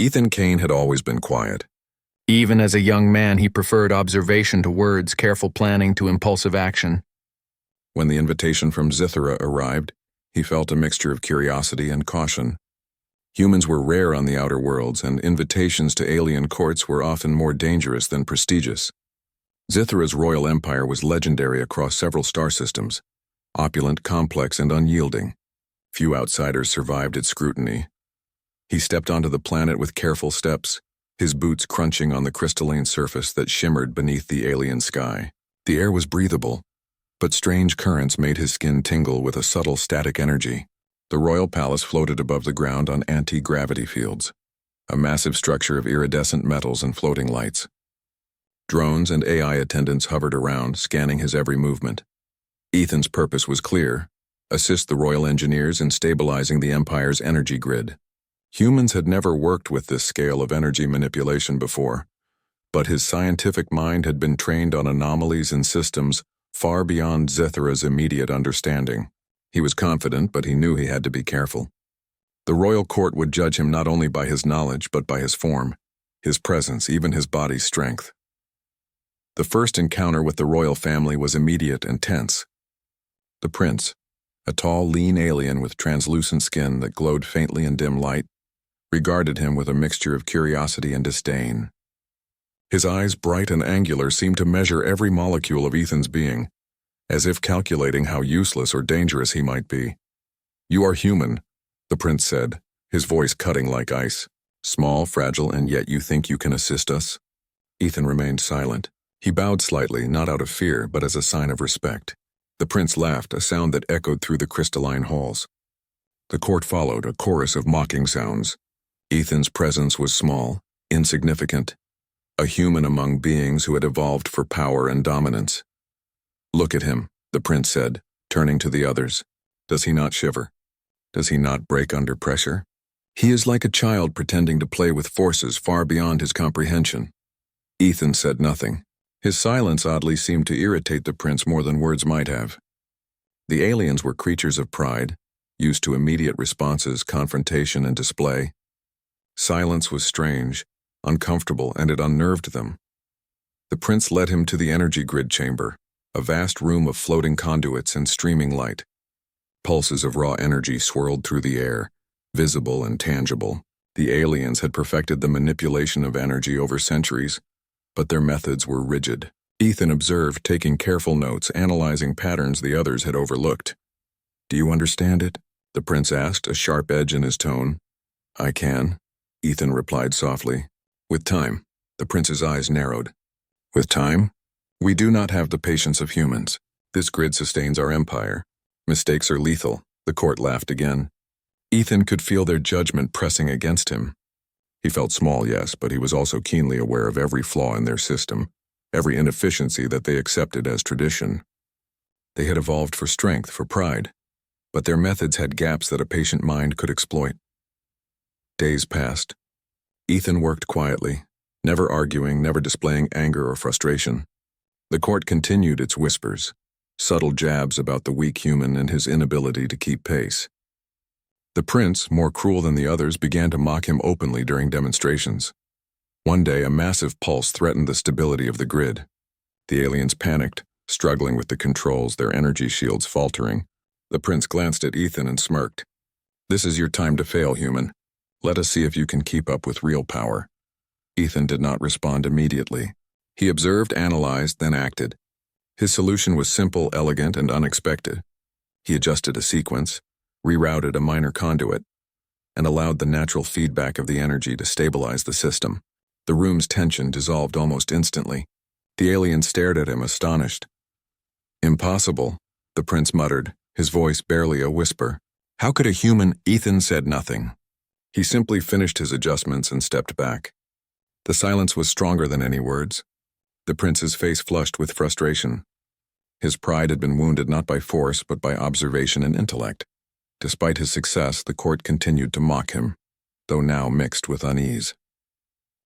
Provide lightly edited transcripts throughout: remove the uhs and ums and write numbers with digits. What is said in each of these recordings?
Ethan Kane had always been quiet. Even as a young man, he preferred observation to words, careful planning to impulsive action. When the invitation from Zithra arrived, he felt a mixture of curiosity and caution. Humans were rare on the outer worlds, and invitations to alien courts were often more dangerous than prestigious. Zithra's royal empire was legendary across several star systems, opulent, complex, and unyielding. Few outsiders survived its scrutiny. He stepped onto the planet with careful steps, his boots crunching on the crystalline surface that shimmered beneath the alien sky. The air was breathable, but strange currents made his skin tingle with a subtle static energy. The royal palace floated above the ground on anti-gravity fields, a massive structure of iridescent metals and floating lights. Drones and AI attendants hovered around, scanning his every movement. Ethan's purpose was clear: assist the royal engineers in stabilizing the Empire's energy grid. Humans had never worked with this scale of energy manipulation before, but his scientific mind had been trained on anomalies and systems far beyond Zithra's immediate understanding. He was confident, but he knew he had to be careful. The royal court would judge him not only by his knowledge, but by his form, his presence, even his body's strength. The first encounter with the royal family was immediate and tense. The prince, a tall, lean alien with translucent skin that glowed faintly in dim light, regarded him with a mixture of curiosity and disdain. His eyes, bright and angular, seemed to measure every molecule of Ethan's being, as if calculating how useless or dangerous he might be. "You are human," the prince said, his voice cutting like ice. "Small, fragile, and yet you think you can assist us?" Ethan remained silent. He bowed slightly, not out of fear, but as a sign of respect. The prince laughed, a sound that echoed through the crystalline halls. The court followed, a chorus of mocking sounds. Ethan's presence was small, insignificant, a human among beings who had evolved for power and dominance. "Look at him," the prince said, turning to the others. "Does he not shiver? Does he not break under pressure? He is like a child pretending to play with forces far beyond his comprehension." Ethan said nothing. His silence oddly seemed to irritate the prince more than words might have. The aliens were creatures of pride, used to immediate responses, confrontation, and display. Silence was strange, uncomfortable, and it unnerved them. The prince led him to the energy grid chamber, a vast room of floating conduits and streaming light. Pulses of raw energy swirled through the air, visible and tangible. The aliens had perfected the manipulation of energy over centuries, but their methods were rigid. Ethan observed, taking careful notes, analyzing patterns the others had overlooked. "Do you understand it?" the prince asked, a sharp edge in his tone. "I can," Ethan replied softly. "With time." The prince's eyes narrowed. "With time? We do not have the patience of humans. This grid sustains our empire. Mistakes are lethal." The court laughed again. Ethan could feel their judgment pressing against him. He felt small, yes, but he was also keenly aware of every flaw in their system, every inefficiency that they accepted as tradition. They had evolved for strength, for pride, but their methods had gaps that a patient mind could exploit. Days passed. Ethan worked quietly, never arguing, never displaying anger or frustration. The court continued its whispers, subtle jabs about the weak human and his inability to keep pace. The prince, more cruel than the others, began to mock him openly during demonstrations. One day, a massive pulse threatened the stability of the grid. The aliens panicked, struggling with the controls, their energy shields faltering. The prince glanced at Ethan and smirked. "This is your time to fail, human. Let us see if you can keep up with real power." Ethan did not respond immediately. He observed, analyzed, then acted. His solution was simple, elegant, and unexpected. He adjusted a sequence, rerouted a minor conduit, and allowed the natural feedback of the energy to stabilize the system. The room's tension dissolved almost instantly. The alien stared at him, astonished. "Impossible," the prince muttered, his voice barely a whisper. "How could a human?" Ethan said nothing. He simply finished his adjustments and stepped back. The silence was stronger than any words. The prince's face flushed with frustration. His pride had been wounded not by force, but by observation and intellect. Despite his success, the court continued to mock him, though now mixed with unease.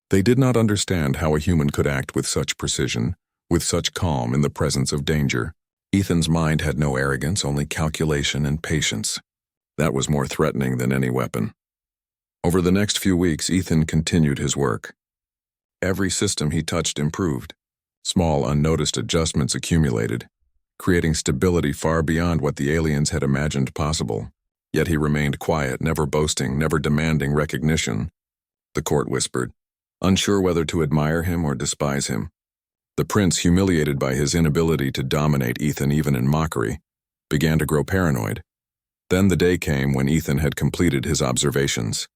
They did not understand how a human could act with such precision, with such calm in the presence of danger. Ethan's mind had no arrogance, only calculation and patience. That was more threatening than any weapon. Over the next few weeks, Ethan continued his work. Every system he touched improved. Small, unnoticed adjustments accumulated, creating stability far beyond what the aliens had imagined possible. Yet he remained quiet, never boasting, never demanding recognition. The court whispered, unsure whether to admire him or despise him. The prince, humiliated by his inability to dominate Ethan even in mockery, began to grow paranoid. Then the day came when Ethan had completed his observations.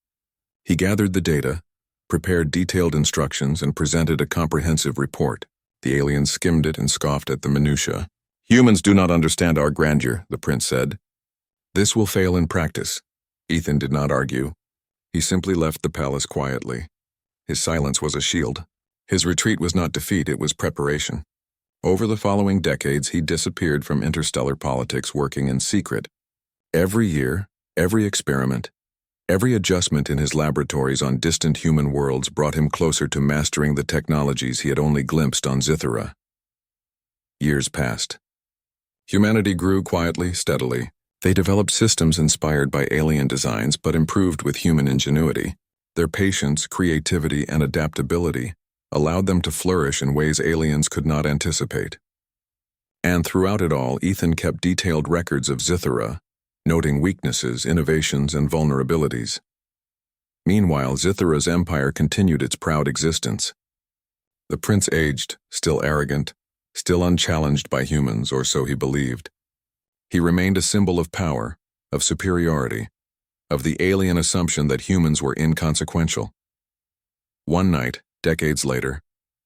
He gathered the data, prepared detailed instructions, and presented a comprehensive report. The aliens skimmed it and scoffed at the minutiae. "Humans do not understand our grandeur," the prince said. "This will fail in practice." Ethan did not argue. He simply left the palace quietly. His silence was a shield. His retreat was not defeat, it was preparation. Over the following decades, he disappeared from interstellar politics, working in secret. Every year, every experiment, every adjustment in his laboratories on distant human worlds brought him closer to mastering the technologies he had only glimpsed on Zithera. Years passed. Humanity grew quietly, steadily. They developed systems inspired by alien designs but improved with human ingenuity. Their patience, creativity, and adaptability allowed them to flourish in ways aliens could not anticipate. And throughout it all, Ethan kept detailed records of Zithera, noting weaknesses, innovations, and vulnerabilities. Meanwhile, Zithera's empire continued its proud existence. The prince aged, still arrogant, still unchallenged by humans, or so he believed. He remained a symbol of power, of superiority, of the alien assumption that humans were inconsequential. One night, decades later,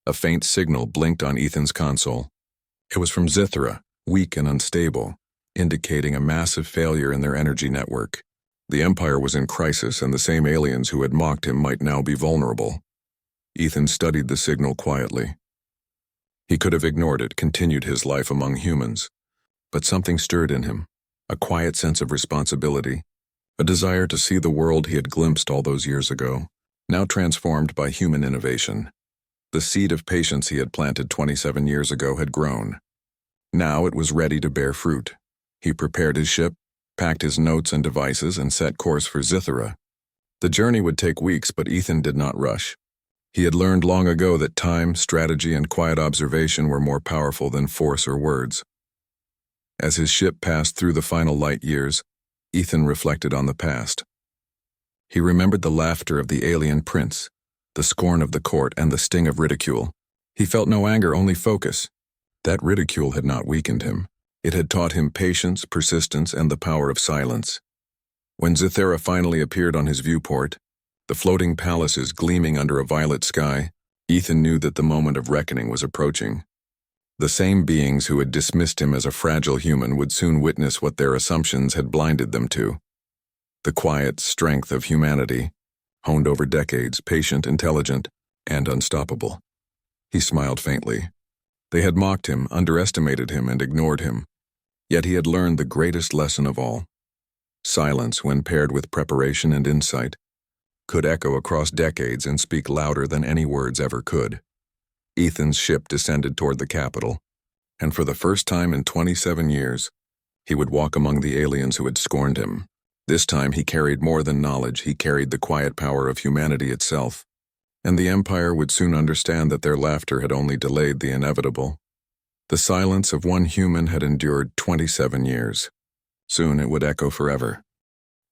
a faint signal blinked on Ethan's console. It was from Zithera, weak and unstable, indicating a massive failure in their energy network. The Empire was in crisis, and the same aliens who had mocked him might now be vulnerable. Ethan studied the signal quietly. He could have ignored it, continued his life among humans. But something stirred in him, a quiet sense of responsibility, a desire to see the world he had glimpsed all those years ago, now transformed by human innovation. The seed of patience he had planted 27 years ago had grown. Now it was ready to bear fruit. He prepared his ship, packed his notes and devices, and set course for Zithera. The journey would take weeks, but Ethan did not rush. He had learned long ago that time, strategy, and quiet observation were more powerful than force or words. As his ship passed through the final light years, Ethan reflected on the past. He remembered the laughter of the alien prince, the scorn of the court, and the sting of ridicule. He felt no anger, only focus. That ridicule had not weakened him. It had taught him patience, persistence, and the power of silence. When Zithera finally appeared on his viewport, the floating palaces gleaming under a violet sky, Ethan knew that the moment of reckoning was approaching. The same beings who had dismissed him as a fragile human would soon witness what their assumptions had blinded them to. The quiet strength of humanity, honed over decades, patient, intelligent, and unstoppable. He smiled faintly. They had mocked him, underestimated him, and ignored him. Yet he had learned the greatest lesson of all. Silence, when paired with preparation and insight, could echo across decades and speak louder than any words ever could. Ethan's ship descended toward the capital, and for the first time in 27 years, he would walk among the aliens who had scorned him. This time he carried more than knowledge, he carried the quiet power of humanity itself. And the Empire would soon understand that their laughter had only delayed the inevitable. The silence of one human had endured 27 years. Soon it would echo forever.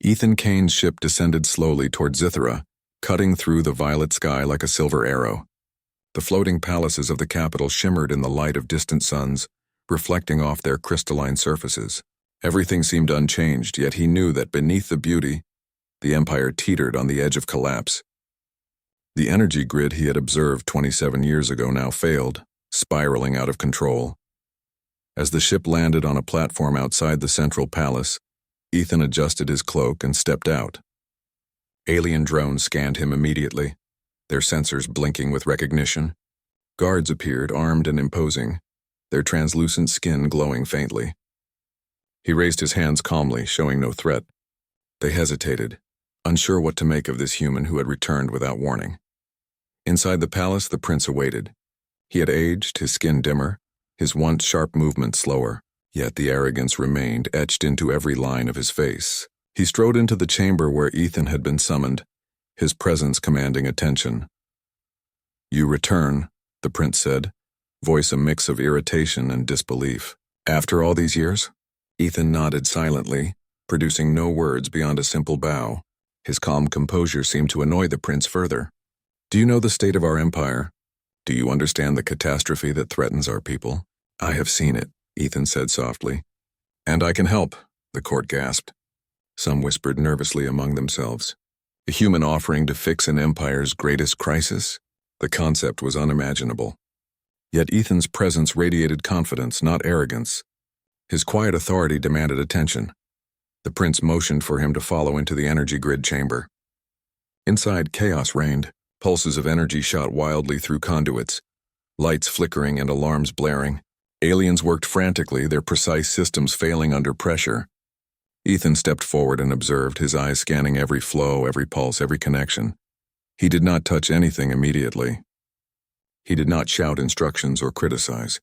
Ethan Kane's ship descended slowly toward Zithera, cutting through the violet sky like a silver arrow. The floating palaces of the capital shimmered in the light of distant suns, reflecting off their crystalline surfaces. Everything seemed unchanged, yet he knew that beneath the beauty, the Empire teetered on the edge of collapse. The energy grid he had observed 27 years ago now failed, spiraling out of control. As the ship landed on a platform outside the central palace, Ethan adjusted his cloak and stepped out. Alien drones scanned him immediately, their sensors blinking with recognition. Guards appeared, armed and imposing, their translucent skin glowing faintly. He raised his hands calmly, showing no threat. They hesitated, unsure what to make of this human who had returned without warning. Inside the palace, the prince awaited. He had aged, his skin dimmer, his once sharp movements slower, yet the arrogance remained etched into every line of his face. He strode into the chamber where Ethan had been summoned, his presence commanding attention. "You return," the prince said, voice a mix of irritation and disbelief. "After all these years?" Ethan nodded silently, producing no words beyond a simple bow. His calm composure seemed to annoy the prince further. "Do you know the state of our empire? Do you understand the catastrophe that threatens our people?" "I have seen it," Ethan said softly. "And I can help," the court gasped. Some whispered nervously among themselves. A human offering to fix an empire's greatest crisis? The concept was unimaginable. Yet Ethan's presence radiated confidence, not arrogance. His quiet authority demanded attention. The prince motioned for him to follow into the energy grid chamber. Inside, chaos reigned. Pulses of energy shot wildly through conduits, lights flickering and alarms blaring. Aliens worked frantically, their precise systems failing under pressure. Ethan stepped forward and observed, his eyes scanning every flow, every pulse, every connection. He did not touch anything immediately. He did not shout instructions or criticize.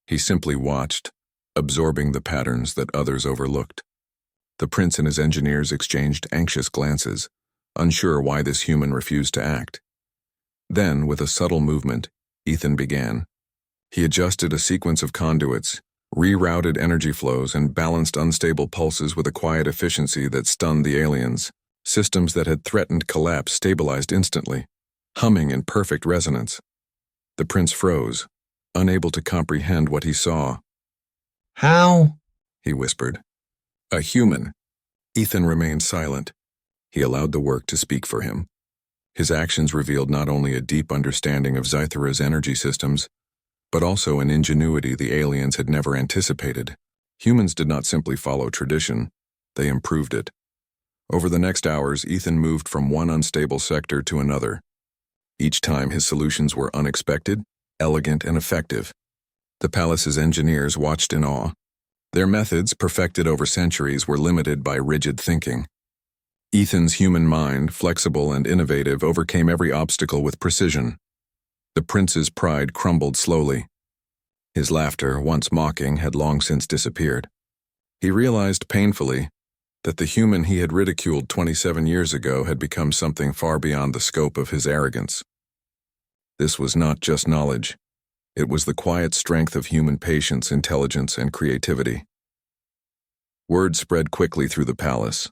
He simply watched, absorbing the patterns that others overlooked. The prince and his engineers exchanged anxious glances, unsure why this human refused to act. Then, with a subtle movement, Ethan began. He adjusted a sequence of conduits, rerouted energy flows, and balanced unstable pulses with a quiet efficiency that stunned the aliens. Systems that had threatened collapse stabilized instantly, humming in perfect resonance. The prince froze, unable to comprehend what he saw. "How?" he whispered. "A human." Ethan remained silent. He allowed the work to speak for him. His actions revealed not only a deep understanding of Zythera's energy systems, but also an ingenuity the aliens had never anticipated. Humans did not simply follow tradition, they improved it. Over the next hours, Ethan moved from one unstable sector to another. Each time his solutions were unexpected, elegant, and effective. The palace's engineers watched in awe. Their methods, perfected over centuries, were limited by rigid thinking. Ethan's human mind, flexible and innovative, overcame every obstacle with precision. The prince's pride crumbled slowly. His laughter, once mocking, had long since disappeared. He realized painfully that the human he had ridiculed 27 years ago had become something far beyond the scope of his arrogance. This was not just knowledge. It was the quiet strength of human patience, intelligence, and creativity. Word spread quickly through the palace.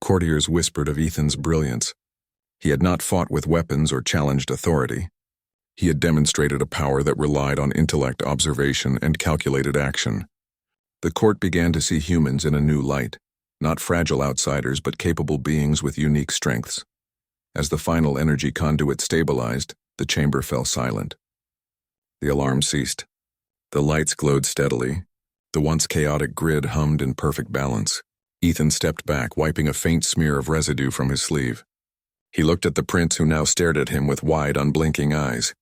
Courtiers whispered of Ethan's brilliance. He had not fought with weapons or challenged authority. He had demonstrated a power that relied on intellect, observation, and calculated action. The court began to see humans in a new light, not fragile outsiders but capable beings with unique strengths. As the final energy conduit stabilized, the chamber fell silent. The alarm ceased. The lights glowed steadily. The once chaotic grid hummed in perfect balance. Ethan stepped back, wiping a faint smear of residue from his sleeve. He looked at the prince, who now stared at him with wide, unblinking eyes.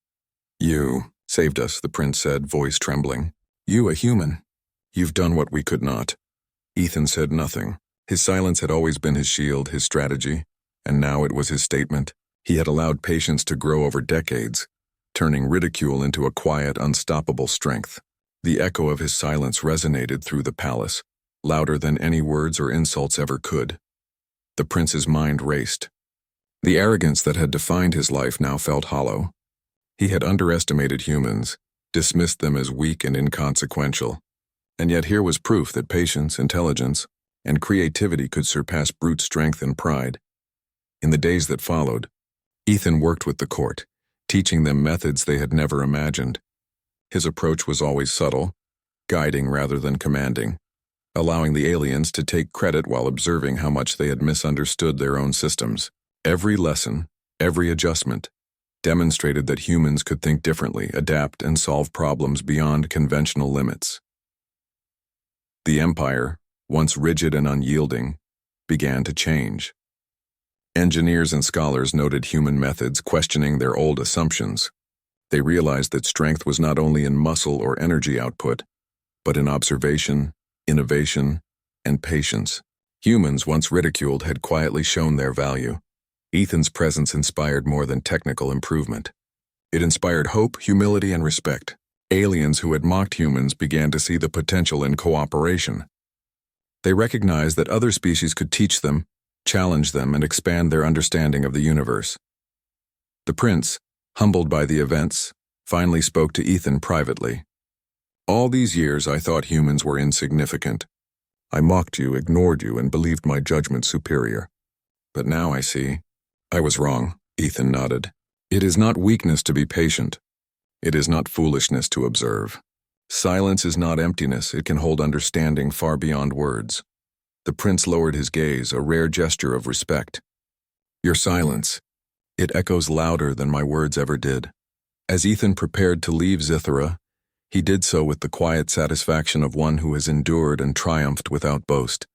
"You saved us," the prince said, voice trembling. "You, a human. You've done what we could not." Ethan said nothing. His silence had always been his shield, his strategy, and now it was his statement. He had allowed patience to grow over decades, turning ridicule into a quiet, unstoppable strength. The echo of his silence resonated through the palace, louder than any words or insults ever could. The prince's mind raced. The arrogance that had defined his life now felt hollow. He had underestimated humans, dismissed them as weak and inconsequential. And yet here was proof that patience, intelligence, and creativity could surpass brute strength and pride. In the days that followed, Ethan worked with the court, teaching them methods they had never imagined. His approach was always subtle, guiding rather than commanding, allowing the aliens to take credit while observing how much they had misunderstood their own systems. Every lesson, every adjustment, demonstrated that humans could think differently, adapt, and solve problems beyond conventional limits. The empire, once rigid and unyielding, began to change. Engineers and scholars noted human methods, questioning their old assumptions. They realized that strength was not only in muscle or energy output, but in observation, innovation, and patience. Humans, once ridiculed, had quietly shown their value. Ethan's presence inspired more than technical improvement. It inspired hope, humility, and respect. Aliens who had mocked humans began to see the potential in cooperation. They recognized that other species could teach them, challenge them, and expand their understanding of the universe. The prince, humbled by the events, finally spoke to Ethan privately. "All these years I thought humans were insignificant. I mocked you, ignored you, and believed my judgment superior. But now I see. I was wrong," Ethan nodded. "It is not weakness to be patient. It is not foolishness to observe. Silence is not emptiness, it can hold understanding far beyond words." The prince lowered his gaze, a rare gesture of respect. "Your silence. It echoes louder than my words ever did." As Ethan prepared to leave Zithera, he did so with the quiet satisfaction of one who has endured and triumphed without boast.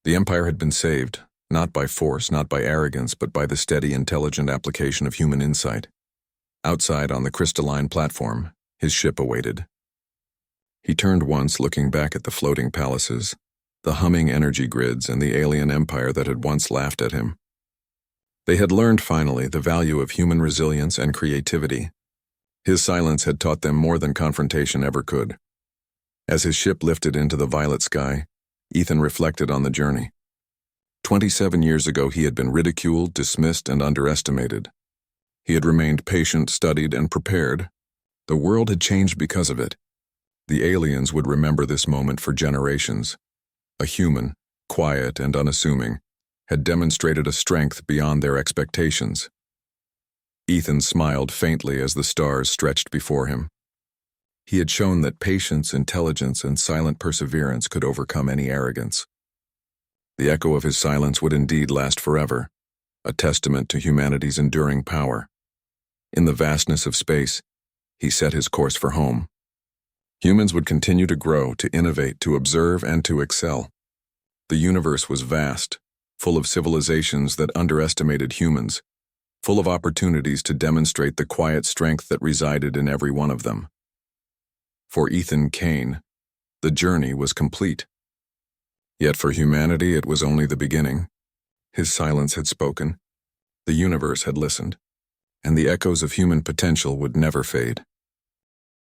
The Empire had been saved, not by force, not by arrogance, but by the steady, intelligent application of human insight. Outside on the crystalline platform, his ship awaited. He turned once, looking back at the floating palaces, the humming energy grids, and the alien empire that had once laughed at him. They had learned finally the value of human resilience and creativity. His silence had taught them more than confrontation ever could. As his ship lifted into the violet sky, Ethan reflected on the journey. 27 years ago he had been ridiculed, dismissed, and underestimated. He had remained patient, studied, and prepared. The world had changed because of it. The aliens would remember this moment for generations. A human, quiet and unassuming, had demonstrated a strength beyond their expectations. Ethan smiled faintly as the stars stretched before him. He had shown that patience, intelligence, and silent perseverance could overcome any arrogance. The echo of his silence would indeed last forever, a testament to humanity's enduring power. In the vastness of space, he set his course for home. Humans would continue to grow, to innovate, to observe, and to excel. The universe was vast, full of civilizations that underestimated humans, full of opportunities to demonstrate the quiet strength that resided in every one of them. For Ethan Kane, the journey was complete. Yet for humanity it was only the beginning. His silence had spoken, the universe had listened, and the echoes of human potential would never fade.